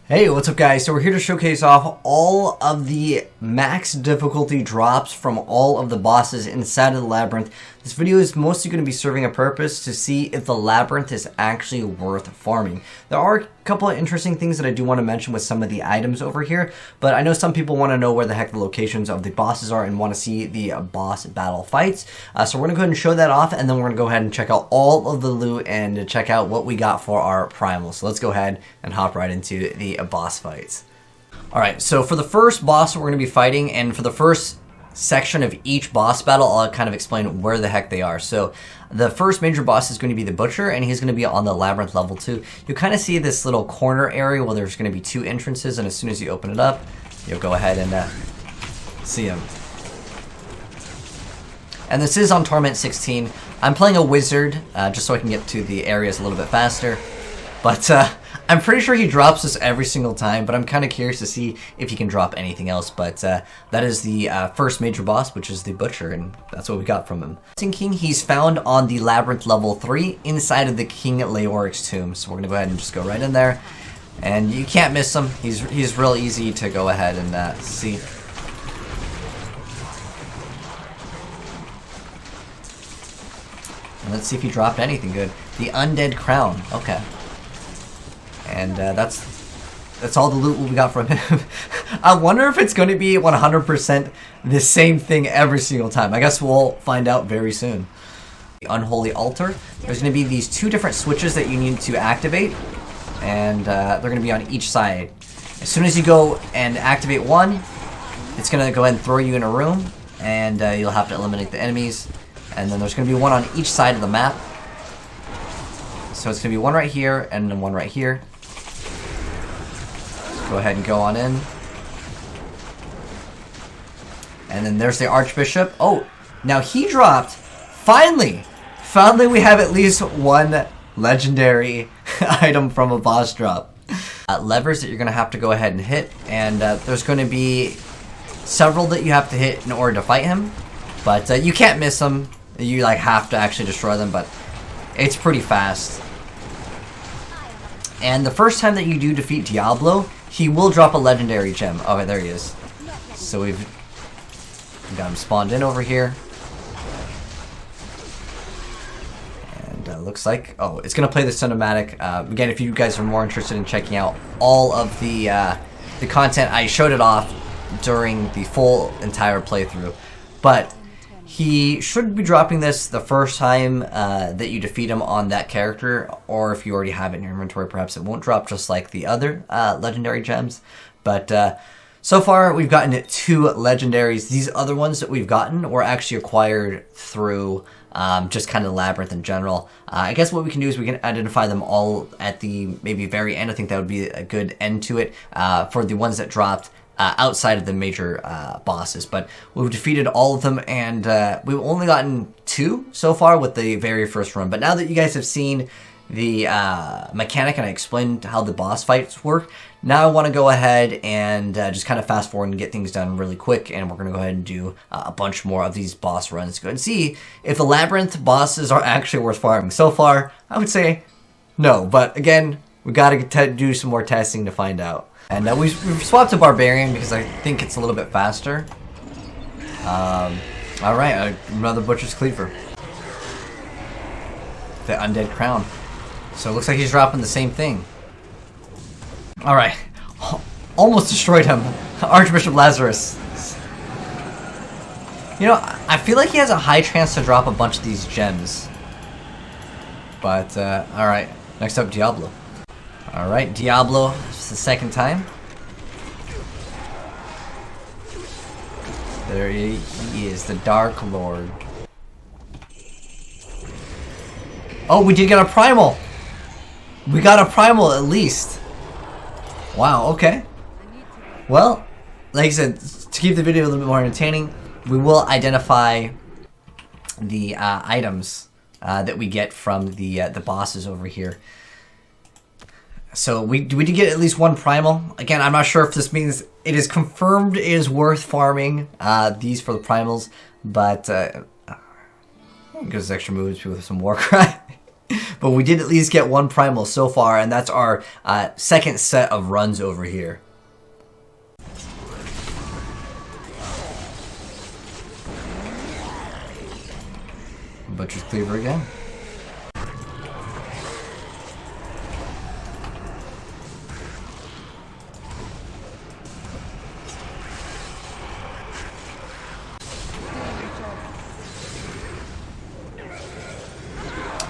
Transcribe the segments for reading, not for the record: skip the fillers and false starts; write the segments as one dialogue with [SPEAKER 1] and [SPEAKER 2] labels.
[SPEAKER 1] Hey, what's up guys? So we're here to showcase off all of the max difficulty drops from all of the bosses inside of the Labyrinth. This video is mostly going to be serving a purpose to see if the Labyrinth is actually worth farming. There are a couple of interesting things that I do want to mention with some of the items over here, but I know some people want to know where the heck the locations of the bosses are and want to see the boss battle fights. So we're going to go ahead and show that off, and then we're going to go ahead and check out all of the loot and check out what we got for our primal. So let's go ahead and hop right into the boss fights. Alright, so for the first boss we're going to be fighting, and for the first section of each boss battle, I'll kind of explain where the heck they are. So the first major boss is going to be the Butcher, and he's going to be on the Labyrinth level 2. You'll kind of see this little corner area where there's going to be two entrances, and as soon as you open it up, you'll go ahead and see him. And this is on Torment 16. I'm playing a wizard, just so I can get to the areas a little bit faster. But I'm pretty sure he drops this every single time, but I'm kind of curious to see if he can drop anything else. But that is the first major boss, which is the Butcher, and that's what we got from him. King, he's found on the Labyrinth level 3 inside of the King Leoric's tomb. So we're going to go ahead and just go right in there. And you can't miss him. He's real easy to go ahead and see. And let's see if he dropped anything good. The Undead Crown. Okay. And that's all the loot we got from him. I wonder if it's going to be 100% the same thing every single time. I guess we'll find out very soon. The Unholy Altar. There's going to be these two different switches that you need to activate, and they're going to be on each side. As soon as you go and activate one, it's going to go ahead and throw you in a room, and you'll have to eliminate the enemies. And then there's going to be one on each side of the map. So it's going to be one right here and then one right here. Go ahead and go on in. And then there's the Archbishop. Oh, now he dropped. Finally we have at least one legendary item from a boss drop. Levers that you're going to have to go ahead and hit. And there's going to be several that you have to hit in order to fight him. But you can't miss them. You have to actually destroy them, but it's pretty fast. And the first time that you do defeat Diablo, he will drop a legendary gem. Oh, there he is. So we've got him spawned in over here. And looks like... Oh, it's going to play the cinematic. Again, if you guys are more interested in checking out all of the content, I showed it off during the full entire playthrough. But he should be dropping this the first time that you defeat him on that character, or if you already have it in your inventory, perhaps it won't drop just like the other legendary gems. But so far, we've gotten 2 legendaries. These other ones that we've gotten were actually acquired through just kind of Labyrinth in general. I guess what we can do is we can identify them all at the maybe very end. I think that would be a good end to it for the ones that dropped outside of the major bosses, but we've defeated all of them, and we've only gotten 2 so far with the very first run. But now that you guys have seen the mechanic and I explained how the boss fights work, now I want to go ahead and just kind of fast forward and get things done really quick, and we're going to go ahead and do a bunch more of these boss runs to go and see if the Labyrinth bosses are actually worth farming. So far, I would say no, but again, we got to do some more testing to find out. And we've swapped to Barbarian because I think it's a little bit faster. Alright, another Butcher's Cleaver. The Undead Crown. So it looks like he's dropping the same thing. Alright. Almost destroyed him. Archbishop Lazarus. You know, I feel like he has a high chance to drop a bunch of these gems. But, alright. Next up, Diablo. Alright, Diablo, it's the second time. There he is, the Dark Lord. Oh, we did get a primal! We got a primal at least. Wow, okay. Well, like I said, to keep the video a little bit more entertaining, we will identify the items that we get from the bosses over here. So we did get at least one primal. Again, I'm not sure if this means it is confirmed it is worth farming these for the primals, but gives extra moves with some Warcry. But we did at least get one primal so far, and that's our second set of runs over here. Butcher's Cleaver again.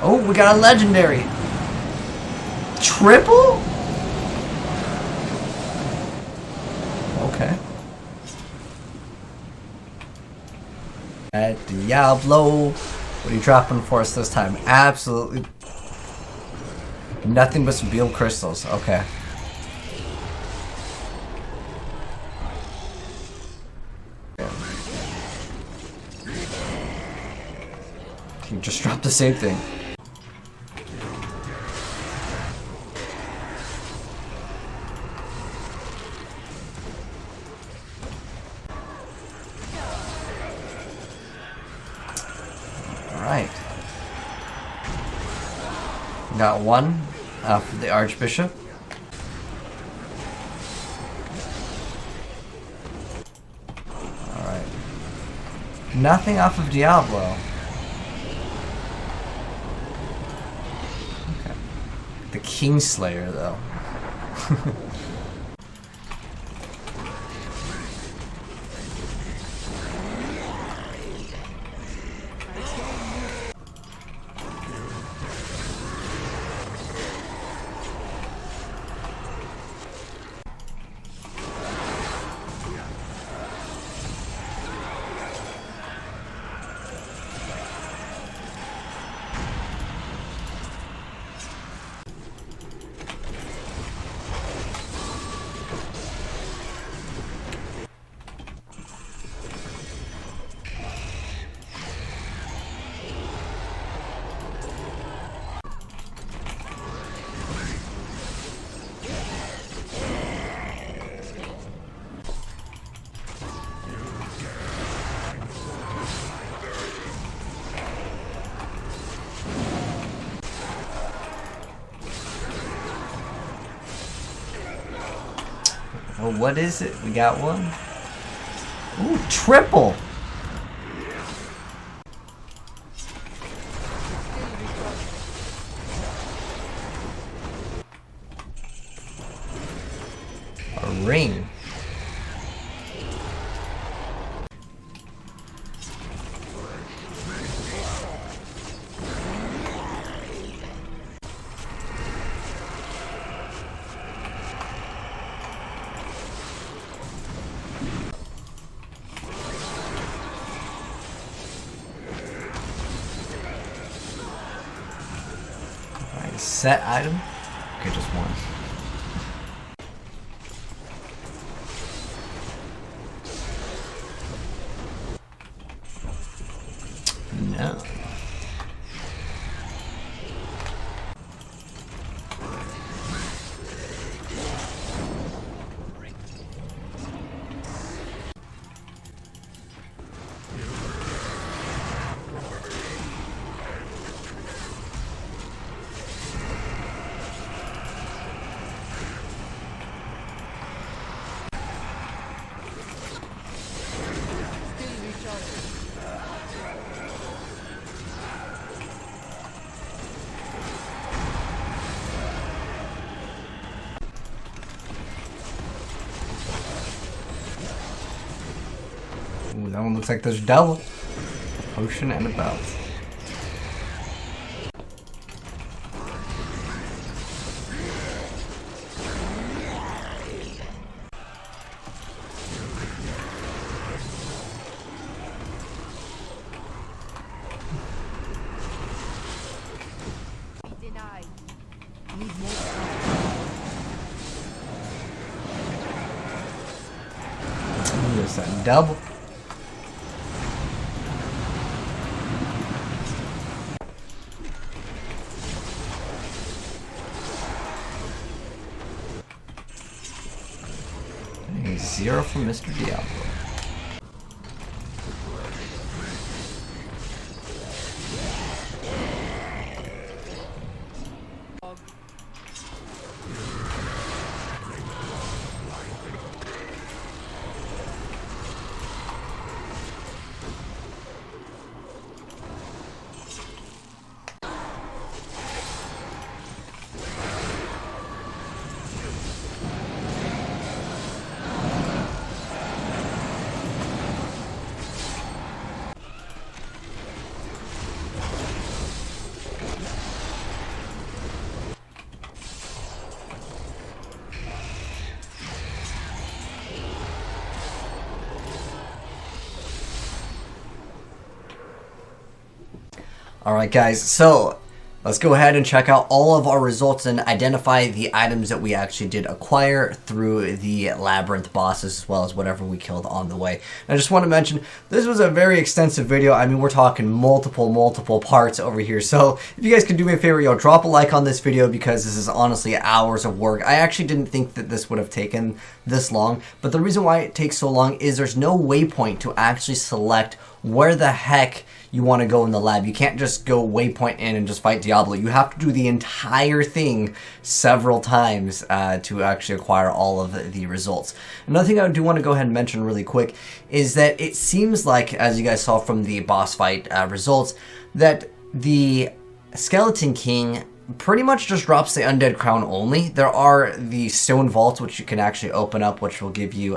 [SPEAKER 1] Oh, we got a legendary. Triple? Okay. At Diablo. What are you dropping for us this time? Absolutely nothing but some Beal crystals. Okay. You just dropped the same thing. Alright. Got one for the Archbishop. Alright. Nothing off of Diablo. Okay. The Kingslayer, though. Well, what is it? We got one. Ooh, triple! A ring. Set item? Okay, just one. No. Ooh, that one looks like there's double. Potion and a belt. There's that double. Zero from Mr. Diablo. Alright guys, so let's go ahead and check out all of our results and identify the items that we actually did acquire through the Labyrinth bosses, as well as whatever we killed on the way. And I just want to mention, this was a very extensive video. I mean, we're talking multiple parts over here. So if you guys can do me a favor, drop a like on this video, because this is honestly hours of work. I actually didn't think that this would have taken this long, but the reason why it takes so long is there's no waypoint to actually select where the heck you want to go in the lab. You can't just go waypoint in and just fight Diablo. You have to do the entire thing several times to actually acquire all of the results. Another thing I do want to go ahead and mention really quick is that it seems like, as you guys saw from the boss fight results, that the Skeleton King pretty much just drops the Undead Crown only. There are the Stone Vaults, which you can actually open up, which will give you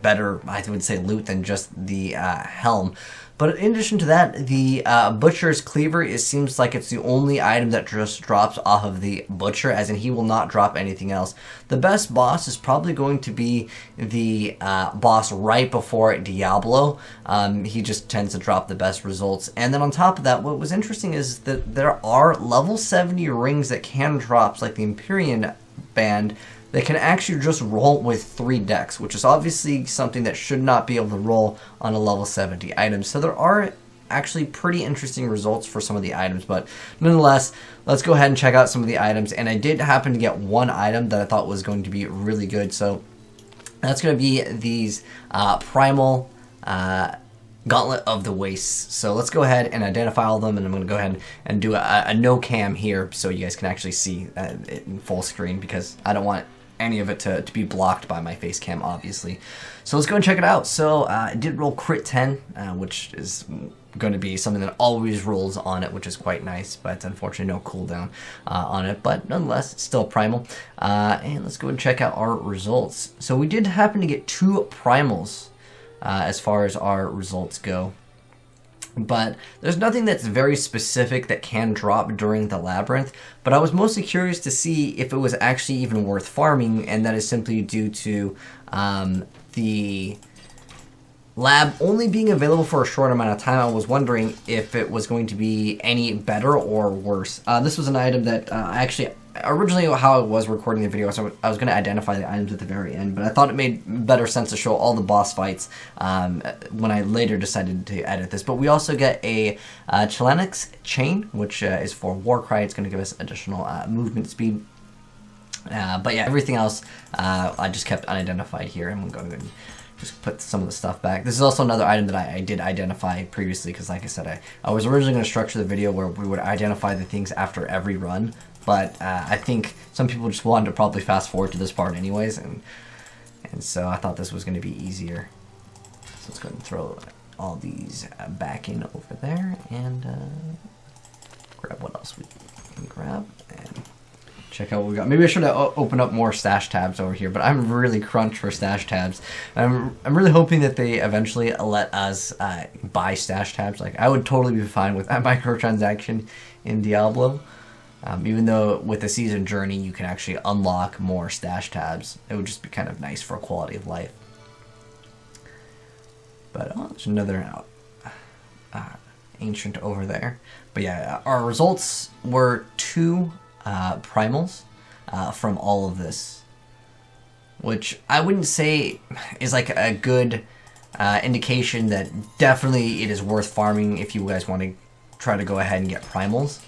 [SPEAKER 1] better, I would say, loot than just the Helm. But in addition to that, the Butcher's Cleaver, it seems like it's the only item that just drops off of the Butcher, as in he will not drop anything else. The best boss is probably going to be the boss right before Diablo. He just tends to drop the best results. And then on top of that, what was interesting is that there are level 70 rings that can drop, like the Empyrean Band, they can actually just roll with 3 decks, which is obviously something that should not be able to roll on a level 70 item. So there are actually pretty interesting results for some of the items, but nonetheless, let's go ahead and check out some of the items. And I did happen to get one item that I thought was going to be really good. So that's going to be these Primal Gauntlet of the Wastes. So let's go ahead and identify all of them, and I'm going to go ahead and do a no cam here so you guys can actually see it in full screen, because I don't want any of it to be blocked by my face cam, obviously. So let's go and check it out. So it did roll crit 10, which is going to be something that always rolls on it, which is quite nice, but unfortunately no cooldown on it, but nonetheless it's still primal. And let's go and check out our results. So we did happen to get 2 primals as far as our results go, but there's nothing that's very specific that can drop during the Labyrinth. But I was mostly curious to see if it was actually even worth farming, and that is simply due to the lab only being available for a short amount of time. I was wondering if it was going to be any better or worse. This was an item that actually, originally how I was recording the video, so I was going to identify the items at the very end, but I thought it made better sense to show all the boss fights when I later decided to edit this. But we also get a Chilanix Chain, which is for Warcry. It's going to give us additional movement speed. But yeah, everything else I just kept unidentified here. I'm going to just put some of the stuff back. This is also another item that I did identify previously, because like I said, I was originally going to structure the video where we would identify the things after every run, but I think some people just wanted to probably fast forward to this part anyways, and so I thought this was going to be easier. So let's go ahead and throw all these back in over there, and grab what else we can grab, and check out what we got. Maybe I should have opened up more stash tabs over here, but I'm really crunched for stash tabs. I'm really hoping that they eventually let us buy stash tabs. Like, I would totally be fine with a microtransaction in Diablo. Even though with the season journey you can actually unlock more stash tabs. It would just be kind of nice for quality of life. But there's another ancient over there. But yeah, our results were 2 primals from all of this, which I wouldn't say is like a good indication that definitely it is worth farming if you guys want to try to go ahead and get primals.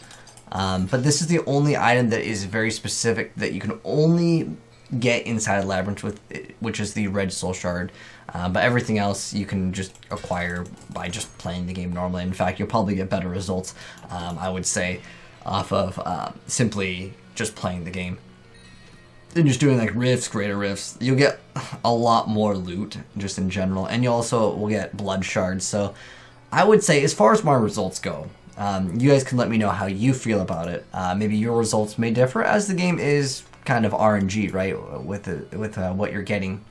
[SPEAKER 1] But this is the only item that is very specific that you can only get inside Labyrinth with, which is the Red Soul Shard. But everything else you can just acquire by just playing the game normally. In fact, you'll probably get better results, I would say, off of simply just playing the game. And just doing like rifts, greater rifts, you'll get a lot more loot just in general, and you also will get blood shards. So I would say, as far as my results go, you guys can let me know how you feel about it. Maybe your results may differ, as the game is kind of RNG, right, with what you're getting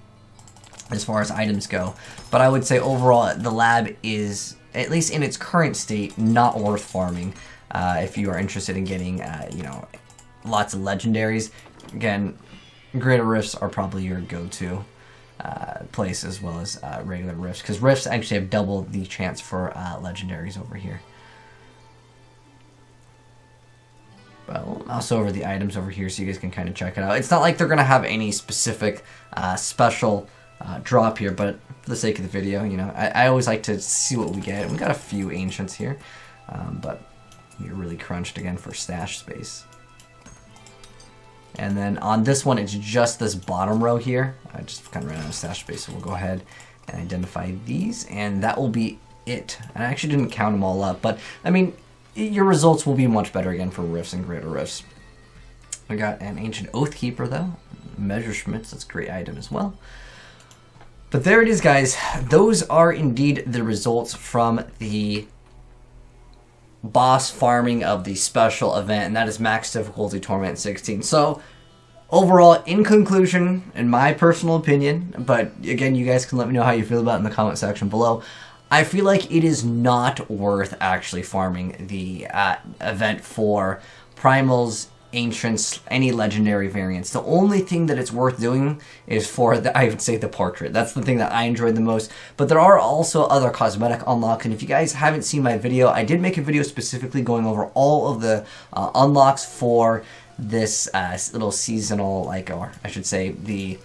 [SPEAKER 1] as far as items go. But I would say overall the lab is, at least in its current state, not worth farming. If you are interested in getting, you know, lots of legendaries. Again, greater rifts are probably your go-to place, as well as regular rifts, because rifts actually have double the chance for legendaries over here. Also over the items over here so you guys can kind of check it out. It's not like they're going to have any specific special drop here, but for the sake of the video, you know, I always like to see what we get. We got a few ancients here, but you're really crunched again for stash space. And then on this one, it's just this bottom row here. I just kind of ran out of stash space, so we'll go ahead and identify these, and that will be it. And I actually didn't count them all up, but I mean, your results will be much better again for rifts and greater rifts. We got an Ancient Oathkeeper though, Measureschmitz, that's a great item as well. But there it is, guys. Those are indeed the results from the boss farming of the special event, and that is max difficulty Torment 16. So overall, in conclusion, in my personal opinion, but again, you guys can let me know how you feel about it in the comment section below, I feel like it is not worth actually farming the event for primals, ancients, any legendary variants. The only thing that it's worth doing is for I would say the portrait. That's the thing that I enjoyed the most. But there are also other cosmetic unlocks, and if you guys haven't seen my video, I did make a video specifically going over all of the unlocks for this little seasonal, like, or I should say the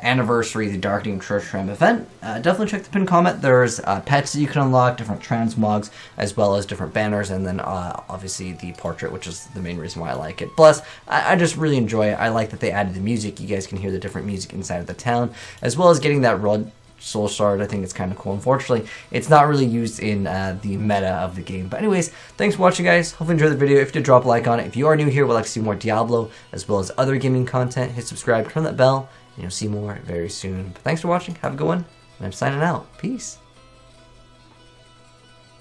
[SPEAKER 1] anniversary, the Darkening Tristram event. Definitely check the pinned comment. There's pets that you can unlock, different transmogs, as well as different banners, and then obviously the portrait, which is the main reason why I like it. Plus, I just really enjoy it. I like that they added the music. You guys can hear the different music inside of the town, as well as getting that red soul shard. I think it's kind of cool. Unfortunately, it's not really used in the meta of the game. But anyways, thanks for watching, guys. Hopefully you enjoyed the video. If you did, drop a like on it. If you are new here, would like to see more Diablo, as well as other gaming content, hit subscribe, turn that bell, and you'll see more very soon. But thanks for watching. Have a good one. And I'm signing out. Peace.